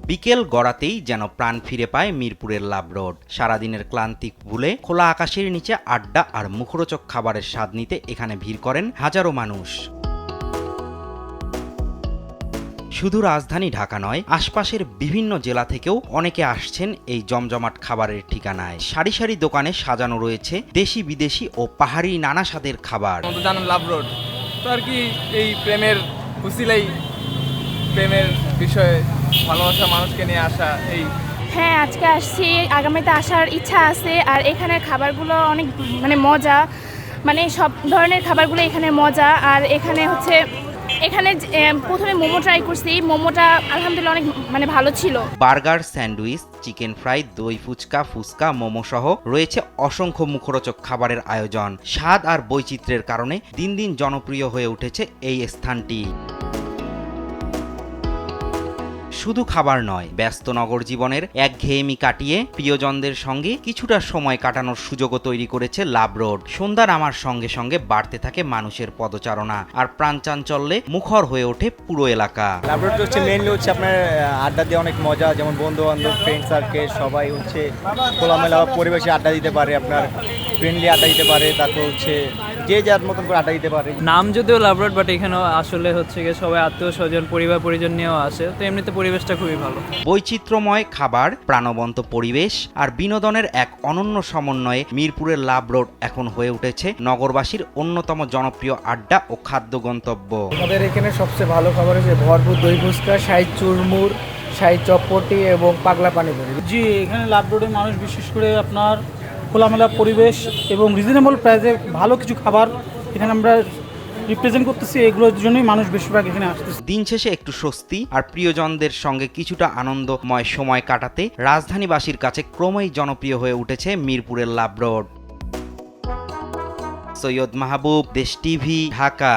বিকেল গড়াতেই যেন প্রাণ ফিরে পায় মিরপুরের লাভ রোড। সারাদিনের ক্লান্তি ভুলে খোলা আকাশের নিচে আড্ডা আর মুখরোচক খাবারের স্বাদ নিতে এখানে ভিড় করেন হাজারো মানুষ। শুধু রাজধানী ঢাকা নয়, আশপাশের বিভিন্ন জেলা থেকেও অনেকে আসছেন এই জমজমাট খাবারের ঠিকানায়। সারি সারি দোকানে সাজানো রয়েছে দেশি বিদেশি ও পাহাড়ি নানা স্বাদের খাবার। জানেন লাভ রোড তো আর কি, এই প্রেমের উসিলাই প্রেমের বিষয়ে ভালোবাসা মানুষকে নিয়ে আসা। এই হ্যাঁ, আজকে আসছি, আগামীতে আসার ইচ্ছা আছে। আর এখানের খাবারগুলো অনেক মজা, সব ধরনের খাবারগুলো এখানে মজা। আর এখানে প্রথমে মোমো ট্রাই করছি, মোমোটা আলহামদুলিল্লাহ অনেক ভালো ছিল। বার্গার, স্যান্ডউইচ, চিকেন ফ্রাই, দই ফুচকা, মোমো সহ রয়েছে অসংখ্য মুখরোচক খাবারের আয়োজন। স্বাদ আর বৈচিত্র্যের কারণে দিন দিন জনপ্রিয় হয়ে উঠেছে এই স্থানটি। শুধু খাবার নয়, ব্যস্ত নগর জীবনের একঘেয়েমি কাটিয়ে প্রিয়জনদের সঙ্গে কিছুটা সময় কাটানোর সুযোগও তৈরি করেছে লাভ রোড। সন্ধ্যার আমার সঙ্গে সঙ্গে বাড়তে থাকে মানুষের পদচারণা, আর প্রাণচাঞ্চল্যে মুখর হয়ে ওঠে পুরো এলাকা। লাভ রোড হচ্ছে মেইনলি আপনার আড্ডা দিয়ে অনেক মজা, যেমন বন্ধু বান্ধব, ফ্রেন্ড সার্কেল সবাই খোলামেলা পরিবেশে আড্ডা দিতে পারে, আপনার ফ্রেন্ডলি আড্ডা দিতে পারে, তারপর যে যার মতন করে আড্ডা দিতে পারে। নাম যদিও লাভ রোড, বাট এখানেও আসলে সবাই আত্মীয় স্বজন, পরিবার পরিজন নিয়েও আসে, তো এমনিতে পরিবেশটা খুবই ভালো। বৈচিত্র্যময় খাবার, প্রাণবন্ত পরিবেশ আর বিনোদনের এক অনন্য সমন্বয়ে মিরপুরের লাভ রোড এখন হয়ে উঠেছে নগরবাসীর অন্যতম জনপ্রিয় আড্ডা ও খাদ্য গন্তব্য। আমাদের এখানে সবচেয়ে ভালো খাবার হচ্ছে ভরপুর দই ফুচকা, শাহী চুরমুর, শাহী চটপটি এবং পাগলা পানিপুরি। জি, এখানে লাভ রোডে মানুষ বিশেষ করে আপনার খোলামেলা পরিবেশ এবং রিজনেবল প্রাইসে ভালো কিছু খাবার এখানে আমরা রিপ্রেজেন্ট করতেছি, এগুলোর জন্যই মানুষ বেশিরভাগ এখানে আসতেছে। দিন শেষে একটু স্বস্তি আর প্রিয়জনদের সঙ্গে কিছুটা আনন্দময় সময় কাটাতে রাজধানীবাসীর কাছে ক্রমেই জনপ্রিয় হয়ে উঠেছে মিরপুরের লাভ রোড। সৈয়দ মাহবুব, দেশ টিভি, ঢাকা।